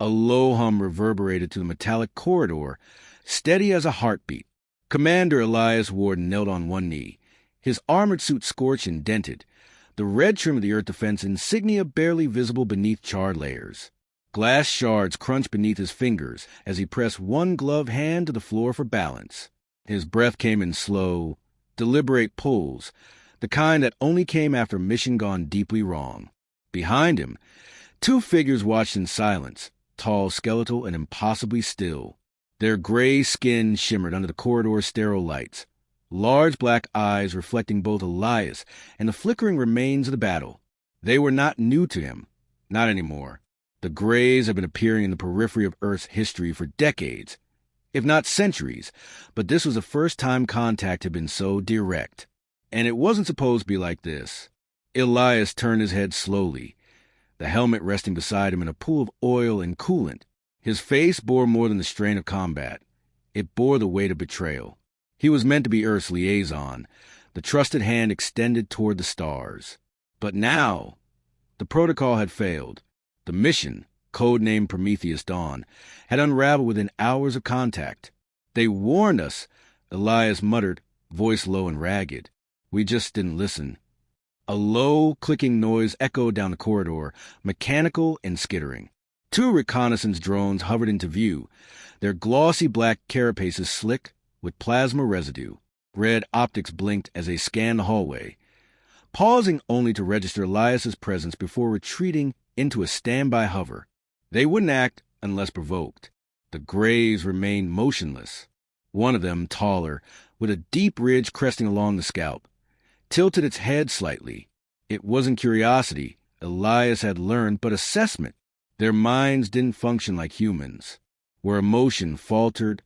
A low hum reverberated to the metallic corridor, steady as a heartbeat. Commander Elias Warden knelt on one knee, his armored suit scorched and dented, the red trim of the Earth Defense insignia barely visible beneath charred layers. Glass shards crunched beneath his fingers as he pressed one gloved hand to the floor for balance. His breath came in slow, deliberate pulls, the kind that only came after a mission gone deeply wrong. Behind him, two figures watched in silence, tall, skeletal, and impossibly still. Their gray skin shimmered under the corridor's sterile lights, large black eyes reflecting both Elias and the flickering remains of the battle. They were not new to him. Not anymore. The Greys had been appearing in the periphery of Earth's history for decades, if not centuries, but this was the first time contact had been so direct. And it wasn't supposed to be like this. Elias turned his head slowly, the helmet resting beside him in a pool of oil and coolant. His face bore more than the strain of combat. It bore the weight of betrayal. He was meant to be Earth's liaison, the trusted hand extended toward the stars. But now, the protocol had failed. The mission, codenamed Prometheus Dawn, had unraveled within hours of contact. They warned us, Elias muttered, voice low and ragged. We just didn't listen. A low, clicking noise echoed down the corridor, mechanical and skittering. Two reconnaissance drones hovered into view, their glossy black carapaces slick with plasma residue. Red optics blinked as they scanned the hallway, pausing only to register Elias's presence before retreating into a standby hover. They wouldn't act unless provoked. The Greys remained motionless. One of them, taller, with a deep ridge cresting along the scalp, tilted its head slightly. It wasn't curiosity, Elias had learned, but assessment. Their minds didn't function like humans. Where emotion faltered,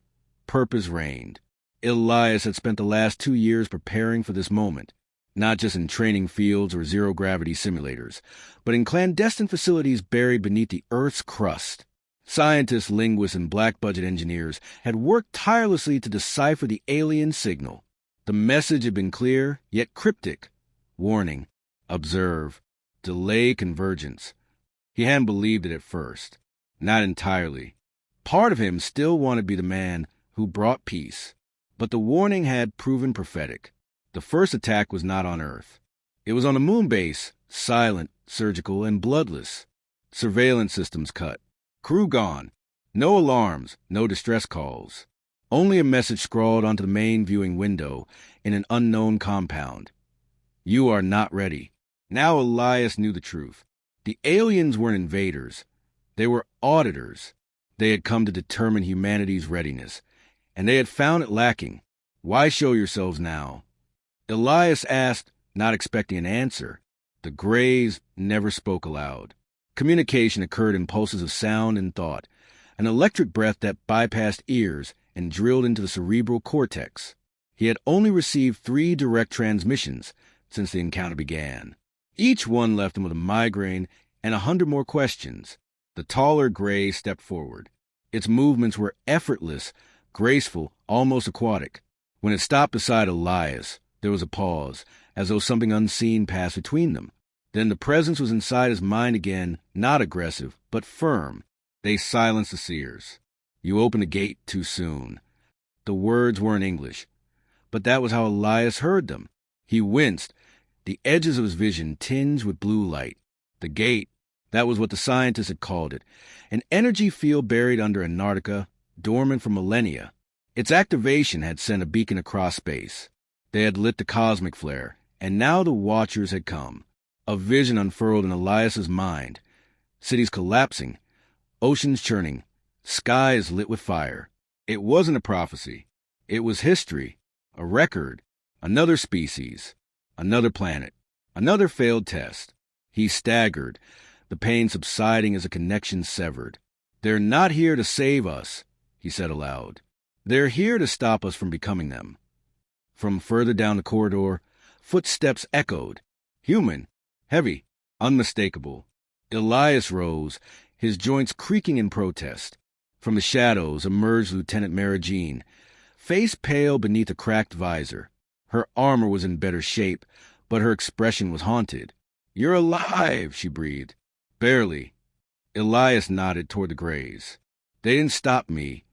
purpose reigned. Elias had spent the last 2 years preparing for this moment, not just in training fields or zero-gravity simulators, but in clandestine facilities buried beneath the Earth's crust. Scientists, linguists, and black-budget engineers had worked tirelessly to decipher the alien signal. The message had been clear, yet cryptic. Warning, observe, delay convergence. He hadn't believed it at first. Not entirely. Part of him still wanted to be the man who brought peace. But the warning had proven prophetic. The first attack was not on Earth. It was on a moon base, silent, surgical, and bloodless. Surveillance systems cut. Crew gone. No alarms, no distress calls. Only a message scrawled onto the main viewing window in an unknown compound. You are not ready. Now Elias knew the truth. The aliens weren't invaders. They were auditors. They had come to determine humanity's readiness, and they had found it lacking. Why show yourselves now? Elias asked, not expecting an answer. The Greys never spoke aloud. Communication occurred in pulses of sound and thought, an electric breath that bypassed ears and drilled into the cerebral cortex. He had only received 3 direct transmissions since the encounter began. Each one left him with a migraine and 100 more questions. The taller Grey stepped forward. Its movements were effortless, graceful, almost aquatic. When it stopped beside Elias, there was a pause, as though something unseen passed between them. Then the presence was inside his mind again, not aggressive, but firm. They silenced the seers. You opened the gate too soon. The words weren't English, but that was how Elias heard them. He winced, the edges of his vision tinged with blue light. The gate, that was what the scientists had called it, an energy field buried under Antarctica, dormant for millennia. Its activation had sent a beacon across space. They had lit the cosmic flare, and now the Watchers had come. A vision unfurled in Elias's mind. Cities collapsing, oceans churning, skies lit with fire. It wasn't a prophecy. It was history, a record, another species, another planet, another failed test. He staggered, the pain subsiding as a connection severed. They're not here to save us, he said aloud. They're here to stop us from becoming them. From further down the corridor, footsteps echoed. Human, heavy, unmistakable. Elias rose, his joints creaking in protest. From the shadows emerged Lieutenant Mara Jean, face pale beneath a cracked visor. Her armor was in better shape, but her expression was haunted. You're alive, she breathed. Barely. Elias nodded toward the Greys. They didn't stop me.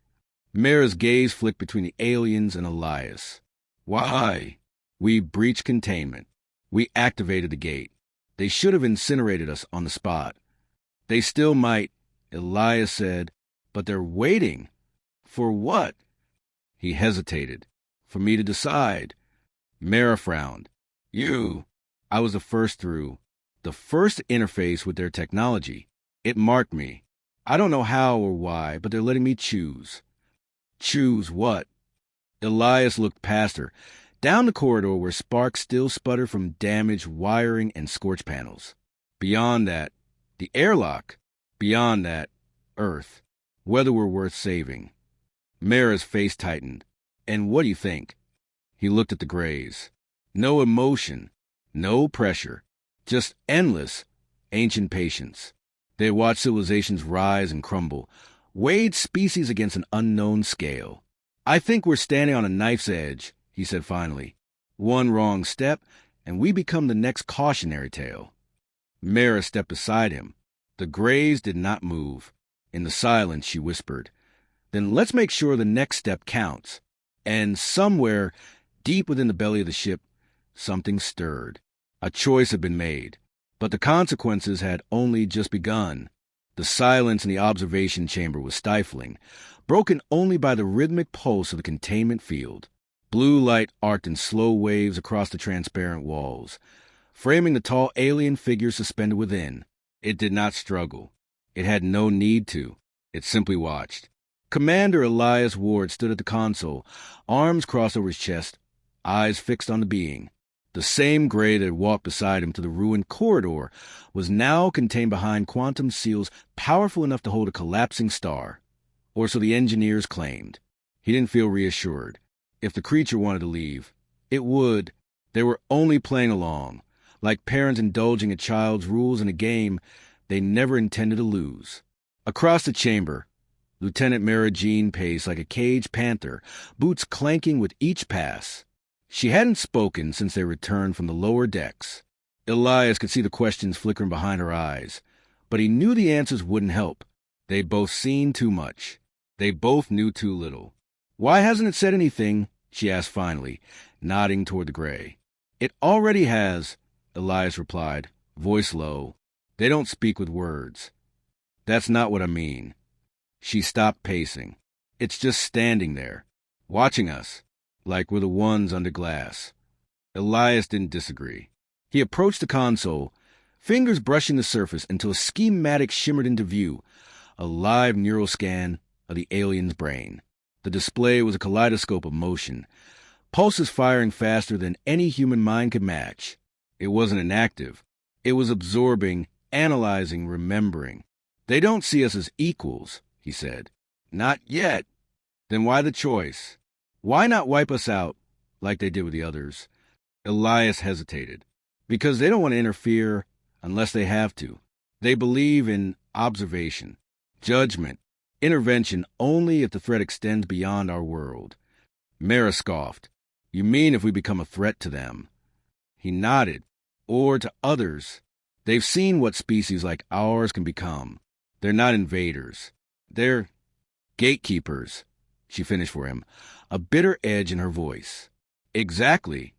Mara's gaze flicked between the aliens and Elias. Why? We breached containment. We activated the gate. They should have incinerated us on the spot. They still might, Elias said, but they're waiting. For what? He hesitated. For me to decide. Mara frowned. You. I was the first through. The first interface with their technology. It marked me. I don't know how or why, but they're letting me choose. Choose what? Elias looked past her, down the corridor where sparks still sputtered from damaged wiring and scorched panels. Beyond that, the airlock. Beyond that, Earth. Whether we're worth saving. Mara's face tightened. And what do you think? He looked at the Greys. No emotion, no pressure, just endless, ancient patience. They watched civilizations rise and crumble, weighed species against an unknown scale. I think we're standing on a knife's edge, he said finally. One wrong step, and we become the next cautionary tale. Mara stepped beside him. The Greys did not move. In the silence, she whispered, Then let's make sure the next step counts. And somewhere, deep within the belly of the ship, something stirred. A choice had been made, but the consequences had only just begun. The silence in the observation chamber was stifling, broken only by the rhythmic pulse of the containment field. Blue light arced in slow waves across the transparent walls, framing the tall alien figure suspended within. It did not struggle. It had no need to. It simply watched. Commander Elias Ward stood at the console, arms crossed over his chest, eyes fixed on the being. The same Grey that had walked beside him to the ruined corridor was now contained behind quantum seals powerful enough to hold a collapsing star. Or so the engineers claimed. He didn't feel reassured. If the creature wanted to leave, it would. They were only playing along, like parents indulging a child's rules in a game they never intended to lose. Across the chamber, Lieutenant Mara Jean paced like a caged panther, boots clanking with each pass. She hadn't spoken since they returned from the lower decks. Elias could see the questions flickering behind her eyes, but he knew the answers wouldn't help. They'd both seen too much. They both knew too little. Why hasn't it said anything? She asked finally, nodding toward the Grey. It already has, Elias replied, voice low. They don't speak with words. That's not what I mean. She stopped pacing. It's just standing there, watching us, like we're the ones under glass. Elias didn't disagree. He approached the console, fingers brushing the surface until a schematic shimmered into view, a live neural scan of the alien's brain. The display was a kaleidoscope of motion, pulses firing faster than any human mind could match. It wasn't inactive. It was absorbing, analyzing, remembering. They don't see us as equals, he said. Not yet. Then why the choice? Why not wipe us out like they did with the others? Elias hesitated. Because they don't want to interfere unless they have to. They believe in observation, judgment, intervention only if the threat extends beyond our world. Mara scoffed. You mean if we become a threat to them? He nodded. Or to others. They've seen what species like ours can become. They're not invaders. They're gatekeepers, she finished for him, a bitter edge in her voice. Exactly.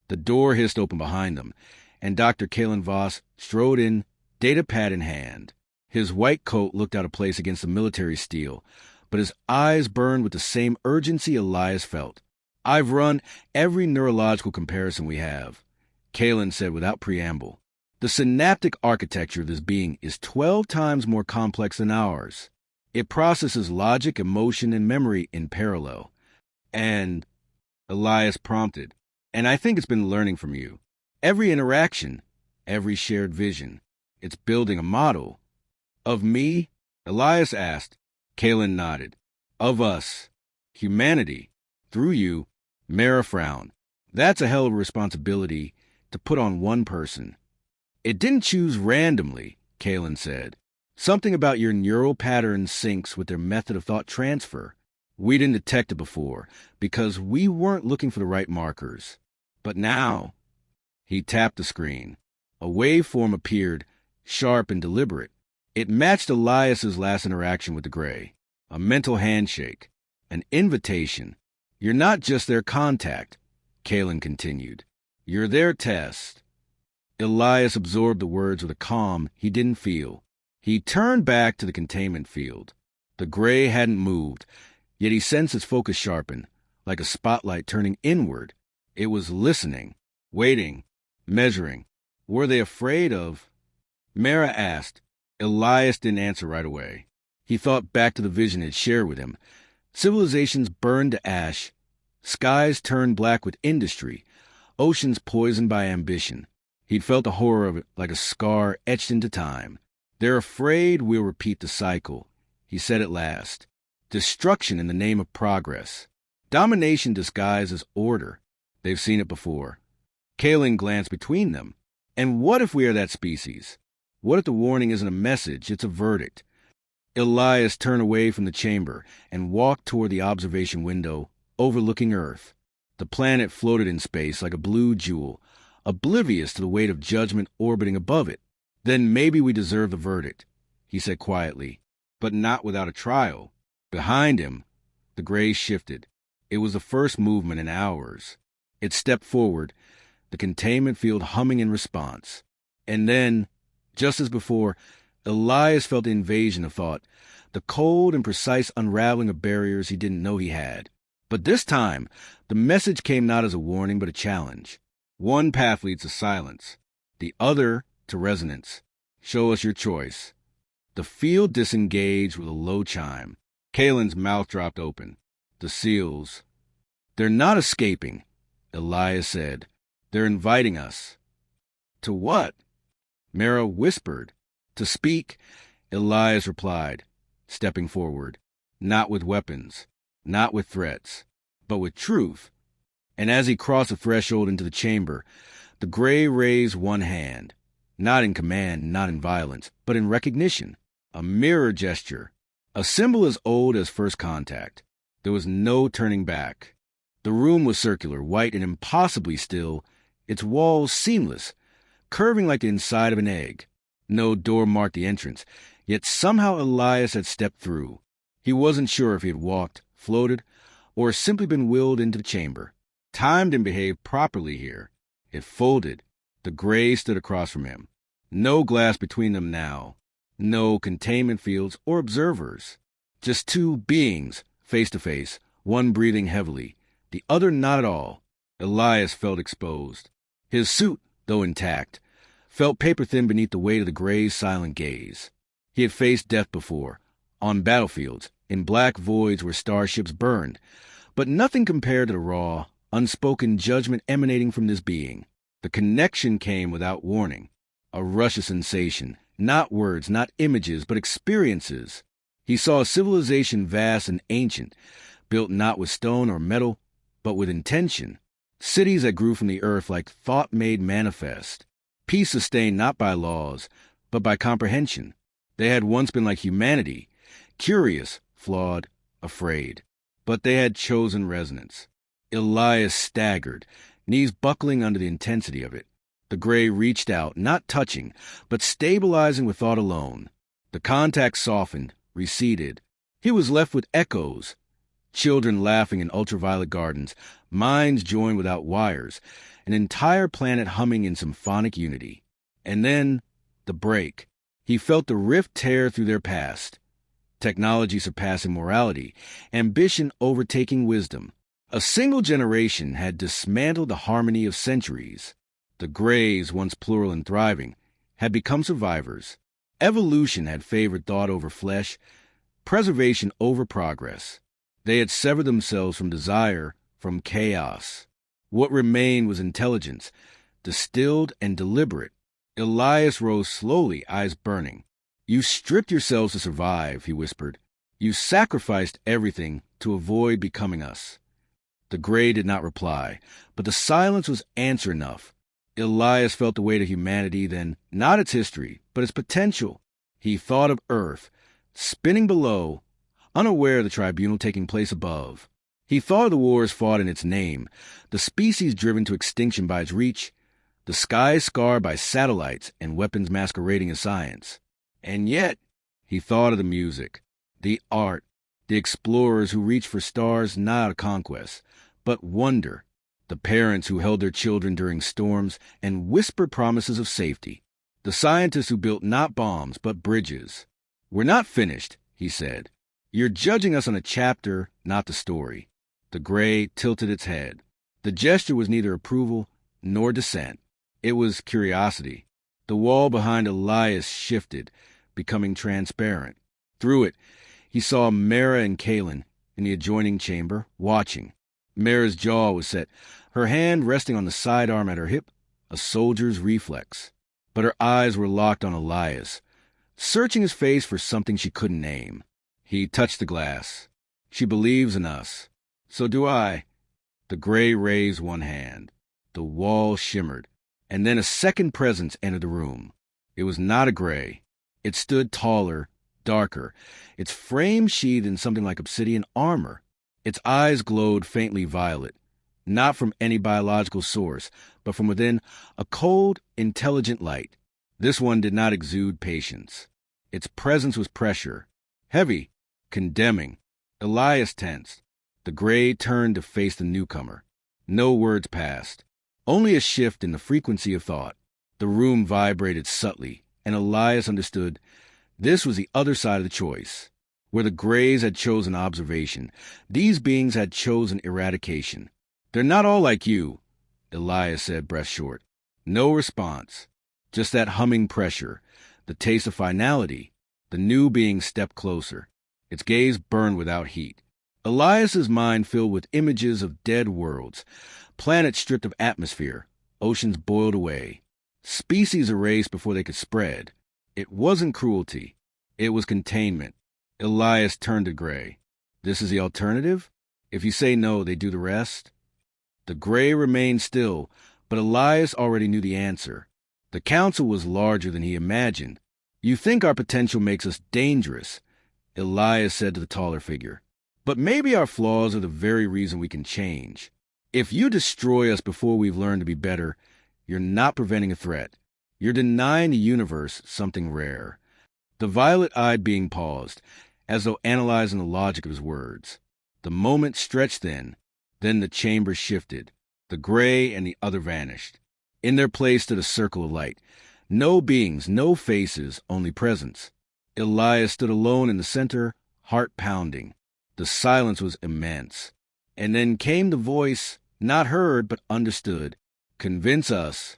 The door hissed open behind them, and Dr. Kalen Voss strode in, data pad in hand. His white coat looked out of place against the military steel, but his eyes burned with the same urgency Elias felt. I've run every neurological comparison we have, Kalen said without preamble. The synaptic architecture of this being is 12 times more complex than ours. It processes logic, emotion, and memory in parallel. And, Elias prompted, and I think it's been learning from you. Every interaction, every shared vision, it's building a model. Of me? Elias asked. Kalen nodded. Of us. Humanity. Through you. Mara frowned. That's a hell of a responsibility to put on one person. It didn't choose randomly, Kalen said. Something about your neural pattern syncs with their method of thought transfer. We didn't detect it before because we weren't looking for the right markers. But now, he tapped the screen. A waveform appeared, sharp and deliberate. It matched Elias's last interaction with the Gray. A mental handshake. An invitation. You're not just their contact, Kalen continued. You're their test. Elias absorbed the words with a calm he didn't feel. He turned back to the containment field. The Gray hadn't moved, yet he sensed its focus sharpen, like a spotlight turning inward. It was listening, waiting, measuring. Were they afraid of... Mara asked. Elias didn't answer right away. He thought back to the vision it shared with him. Civilizations burned to ash, skies turned black with industry, oceans poisoned by ambition. He'd felt the horror of it like a scar etched into time. They're afraid we'll repeat the cycle, he said at last. Destruction in the name of progress. Domination disguised as order. They've seen it before. Kalen glanced between them. And what if we are that species? What if the warning isn't a message, it's a verdict? Elias turned away from the chamber and walked toward the observation window, overlooking Earth. The planet floated in space like a blue jewel, oblivious to the weight of judgment orbiting above it. Then maybe we deserve the verdict, he said quietly, but not without a trial. Behind him, the Gray shifted. It was the first movement in hours. It stepped forward, the containment field humming in response. And then, just as before, Elias felt the invasion of thought, the cold and precise unraveling of barriers he didn't know he had. But this time, the message came not as a warning but a challenge. One path leads to silence, the other to resonance. Show us your choice. The field disengaged with a low chime. Kalen's mouth dropped open. The seals. They're not escaping, Elias said. They're inviting us. To what? Mara whispered. To speak, Elias replied, stepping forward. Not with weapons, not with threats, but with truth. And as he crossed the threshold into the chamber, the Gray raised one hand, not in command, not in violence, but in recognition. A mirror gesture, a symbol as old as first contact. There was no turning back. The room was circular, white and impossibly still, its walls seamless, curving like the inside of an egg. No door marked the entrance, yet somehow Elias had stepped through. He wasn't sure if he had walked, floated, or simply been willed into the chamber. Time didn't behave properly here. It folded. The Gray stood across from him. No glass between them now. No containment fields or observers. Just two beings, face to face, one breathing heavily, the other not at all. Elias felt exposed. His suit, though intact, felt paper-thin beneath the weight of the Gray's silent gaze. He had faced death before, on battlefields, in black voids where starships burned, but nothing compared to the raw, unspoken judgment emanating from this being. The connection came without warning, a rush of sensation, not words, not images, but experiences. He saw a civilization vast and ancient, built not with stone or metal, but with intention. Cities that grew from the earth like thought made manifest. Peace sustained not by laws, but by comprehension. They had once been like humanity, curious, flawed, afraid. But they had chosen resonance. Elias staggered, knees buckling under the intensity of it. The Gray reached out, not touching, but stabilizing with thought alone. The contact softened, receded. He was left with echoes. Children laughing in ultraviolet gardens, minds joined without wires, an entire planet humming in symphonic unity. And then, the break. He felt the rift tear through their past. Technology surpassing morality, ambition overtaking wisdom. A single generation had dismantled the harmony of centuries. The Grays, once plural and thriving, had become survivors. Evolution had favored thought over flesh, preservation over progress. They had severed themselves from desire, from chaos. What remained was intelligence, distilled and deliberate. Elias rose slowly, eyes burning. You stripped yourselves to survive, he whispered. You sacrificed everything to avoid becoming us. The Gray did not reply, but the silence was answer enough. Elias felt the weight of humanity, then not its history, but its potential. He thought of Earth, spinning below, unaware of the tribunal taking place above. He thought of the wars fought in its name, the species driven to extinction by its reach, the skies scarred by satellites and weapons masquerading as science. And yet, he thought of the music, the art, the explorers who reached for stars not out of conquest, but wonder, the parents who held their children during storms and whispered promises of safety, the scientists who built not bombs but bridges. "We're not finished," he said. "You're judging us on a chapter, not the story." The gray tilted its head. The gesture was neither approval nor dissent. It was curiosity. The wall behind Elias shifted, becoming transparent. Through it, he saw Mara and Kalen in the adjoining chamber, watching. Mara's jaw was set, her hand resting on the sidearm at her hip, a soldier's reflex. But her eyes were locked on Elias, searching his face for something she couldn't name. He touched the glass. "She believes in us. So do I." The gray raised one hand. The wall shimmered, and then a second presence entered the room. It was not a gray. It stood taller, darker, its frame sheathed in something like obsidian armor. Its eyes glowed faintly violet, not from any biological source, but from within a cold, intelligent light. This one did not exude patience. Its presence was pressure, heavy, condemning. Elias tensed. The gray turned to face the newcomer. No words passed, only a shift in the frequency of thought. The room vibrated subtly, and Elias understood this was the other side of the choice. Where the grays had chosen observation, these beings had chosen eradication. "They're not all like you," Elias said, breath short. No response, just that humming pressure, the taste of finality. The new being stepped closer. Its gaze burned without heat. Elias's mind filled with images of dead worlds, planets stripped of atmosphere, oceans boiled away, species erased before they could spread. It wasn't cruelty. It was containment. Elias turned to Gray. "This is the alternative? If you say no, they do the rest?" The Gray remained still, but Elias already knew the answer. The council was larger than he imagined. "You think our potential makes us dangerous," Elias said to the taller figure. "But maybe our flaws are the very reason we can change. If you destroy us before we've learned to be better, you're not preventing a threat. You're denying the universe something rare." The violet-eyed being paused, as though analyzing the logic of his words. The moment stretched then the chamber shifted. The gray and the other vanished. In their place stood a circle of light. No beings, no faces, only presence. Elias stood alone in the center, heart pounding. The silence was immense. And then came the voice, not heard but understood. "Convince us."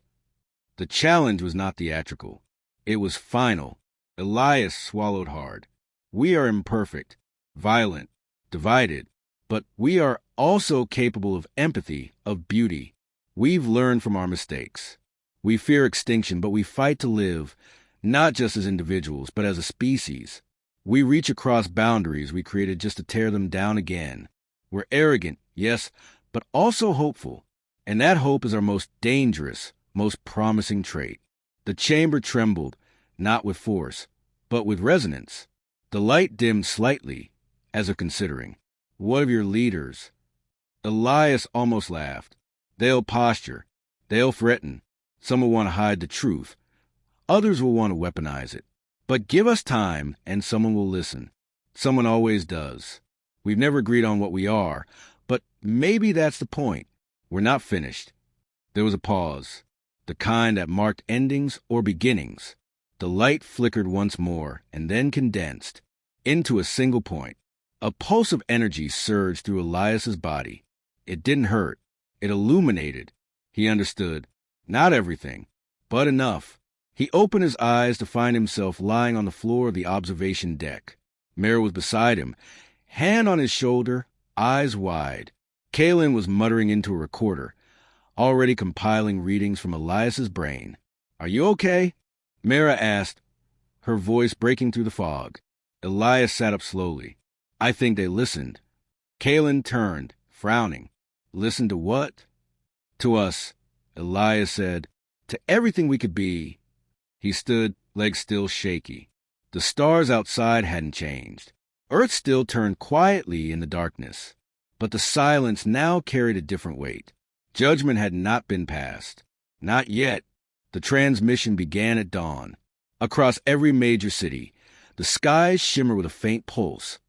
The challenge was not theatrical. It was final. Elias swallowed hard. "We are imperfect, violent, divided, but we are also capable of empathy, of beauty. We've learned from our mistakes. We fear extinction, but we fight to live, not just as individuals, but as a species. We reach across boundaries we created just to tear them down again. We're arrogant, yes, but also hopeful. And that hope is our most dangerous, most promising trait." The chamber trembled, not with force, but with resonance. The light dimmed slightly, as if considering. "What of your leaders?" Elias almost laughed. "They'll posture. They'll threaten. Some will want to hide the truth. Others will want to weaponize it. But give us time, and someone will listen. Someone always does. We've never agreed on what we are, but maybe that's the point. We're not finished." There was a pause, the kind that marked endings or beginnings. The light flickered once more, and then condensed into a single point. A pulse of energy surged through Elias's body. It didn't hurt. It illuminated. He understood. Not everything, but enough. He opened his eyes to find himself lying on the floor of the observation deck. Mara was beside him, hand on his shoulder, eyes wide. Kalen was muttering into a recorder, already compiling readings from Elias's brain. "Are you okay?" Mara asked, her voice breaking through the fog. Elias sat up slowly. "I think they listened." Kalen turned, frowning. "Listen to what?" "To us," Elias said. "To everything we could be." He stood, legs still shaky. The stars outside hadn't changed. Earth still turned quietly in the darkness. But the silence now carried a different weight. Judgment had not been passed. Not yet. The transmission began at dawn. Across every major city, the skies shimmer with a faint pulse,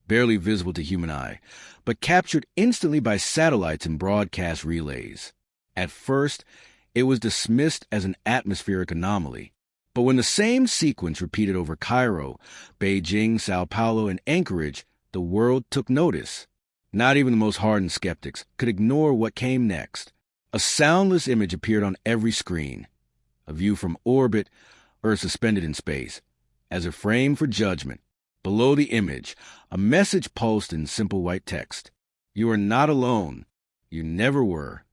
barely visible to human eye, but captured instantly by satellites and broadcast relays. At first, it was dismissed as an atmospheric anomaly. But when the same sequence repeated over Cairo, Beijing, Sao Paulo, and Anchorage, the world took notice. Not even the most hardened skeptics could ignore what came next. A soundless image appeared on every screen. A view from orbit, Earth suspended in space. As a frame for judgment, below the image, a message pulsed in simple white text. You are not alone. You never were.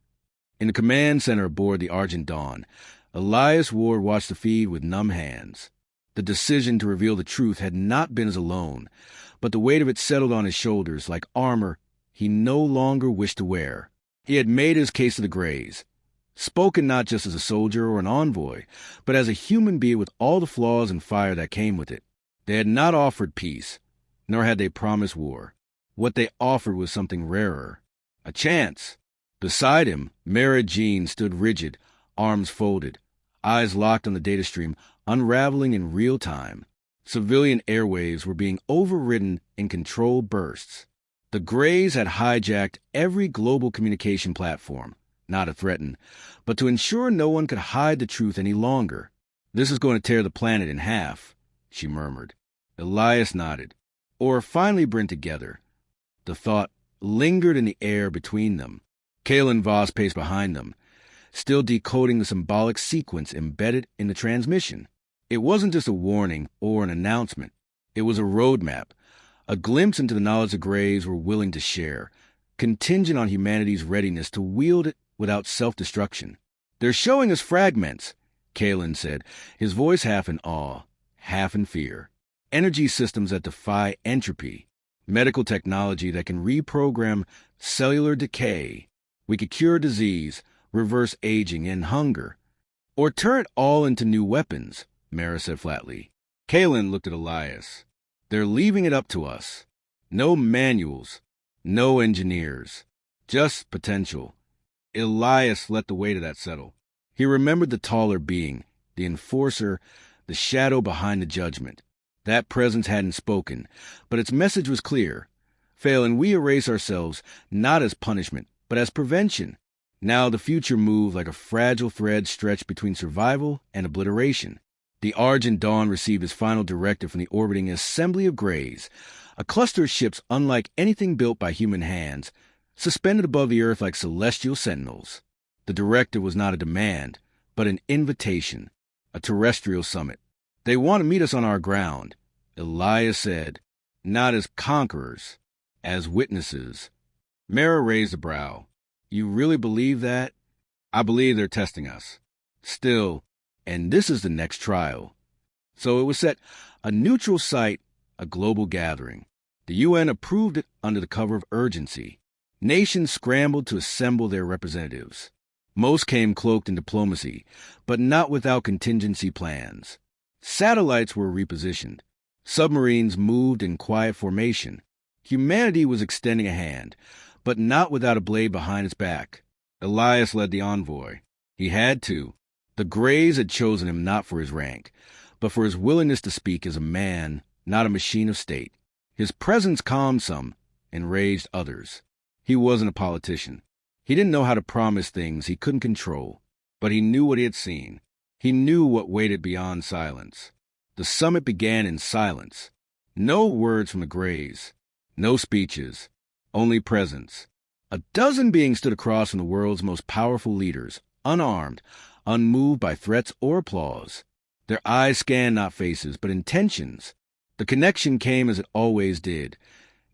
In the command center aboard the Argent Dawn, Elias Ward watched the feed with numb hands. The decision to reveal the truth had not been his alone, but the weight of it settled on his shoulders like armor he no longer wished to wear. He had made his case to the Greys, spoken not just as a soldier or an envoy, but as a human being with all the flaws and fire that came with it. They had not offered peace, nor had they promised war. What they offered was something rarer, a chance. Beside him, Mara Jean stood rigid, arms folded, eyes locked on the data stream, unraveling in real time. Civilian airwaves were being overridden in controlled bursts. The Greys had hijacked every global communication platform, not to threaten, but to ensure no one could hide the truth any longer. This is going to tear the planet in half, she murmured. Elias nodded. Or finally bring together. The thought lingered in the air between them. Kalen Voss paced behind them, still decoding the symbolic sequence embedded in the transmission. It wasn't just a warning or an announcement. It was a roadmap, a glimpse into the knowledge the Greys were willing to share, contingent on humanity's readiness to wield it without self-destruction. They're showing us fragments, Kalen said, his voice half in awe, half in fear. Energy systems that defy entropy, medical technology that can reprogram cellular decay. We could cure disease, reverse aging and hunger, or turn it all into new weapons, Mara said flatly. Kalen looked at Elias. They're leaving it up to us. No manuals, no engineers, just potential. Elias let the weight of that settle. He remembered the taller being, the enforcer, the shadow behind the judgment. That presence hadn't spoken, but its message was clear. Phelan, we erase ourselves not as punishment, but as prevention. Now the future moved like a fragile thread stretched between survival and obliteration. The Argent Dawn received its final directive from the orbiting assembly of Greys, a cluster of ships unlike anything built by human hands, suspended above the Earth like celestial sentinels. The directive was not a demand, but an invitation, a terrestrial summit. They want to meet us on our ground, Elias said, not as conquerors, as witnesses. Mara raised a brow. You really believe that? I believe they're testing us. Still, and this is the next trial. So it was set, a neutral site, a global gathering. The UN approved it under the cover of urgency. Nations scrambled to assemble their representatives. Most came cloaked in diplomacy, but not without contingency plans. Satellites were repositioned. Submarines moved in quiet formation. Humanity was extending a hand, but not without a blade behind its back. Elias led the envoy. He had to. The Greys had chosen him not for his rank, but for his willingness to speak as a man, not a machine of state. His presence calmed some, enraged others. He wasn't a politician. He didn't know how to promise things he couldn't control, but he knew what he had seen. He knew what waited beyond silence. The summit began in silence. No words from the Greys. No speeches. Only presence. A dozen beings stood across from the world's most powerful leaders, unarmed, unmoved by threats or applause. Their eyes scanned not faces, but intentions. The connection came as it always did,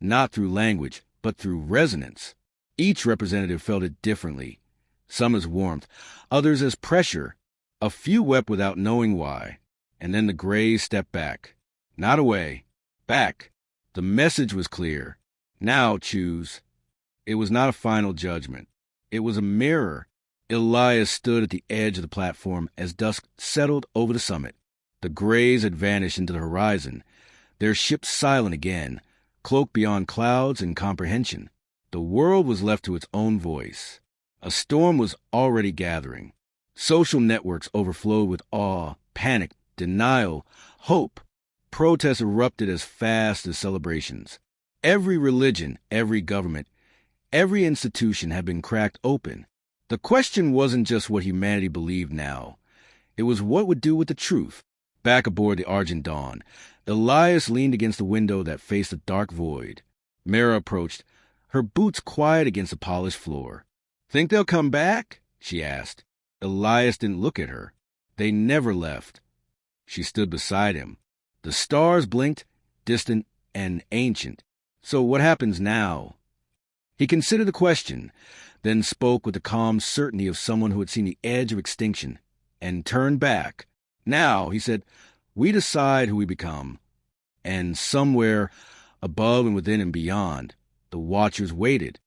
not through language, but through resonance. Each representative felt it differently, some as warmth, others as pressure. A few wept without knowing why, and then the Greys stepped back. Not away, back. The message was clear. Now choose. It was not a final judgment. It was a mirror. Elias stood at the edge of the platform as dusk settled over the summit. The Greys had vanished into the horizon, their ship silent again, cloaked beyond clouds and comprehension. The world was left to its own voice. A storm was already gathering. Social networks overflowed with awe, panic, denial, hope. Protests erupted as fast as celebrations. Every religion, every government, every institution had been cracked open. The question wasn't just what humanity believed now. It was what would do with the truth. Back aboard the Argent Dawn, Elias leaned against the window that faced a dark void. Mara approached, her boots quiet against the polished floor. "Think they'll come back?" she asked. Elias didn't look at her. They never left. She stood beside him. The stars blinked, distant and ancient. So what happens now? He considered the question, then spoke with the calm certainty of someone who had seen the edge of extinction, and turned back. "Now," he said, "we decide who we become." And somewhere, above and within and beyond, the watchers waited.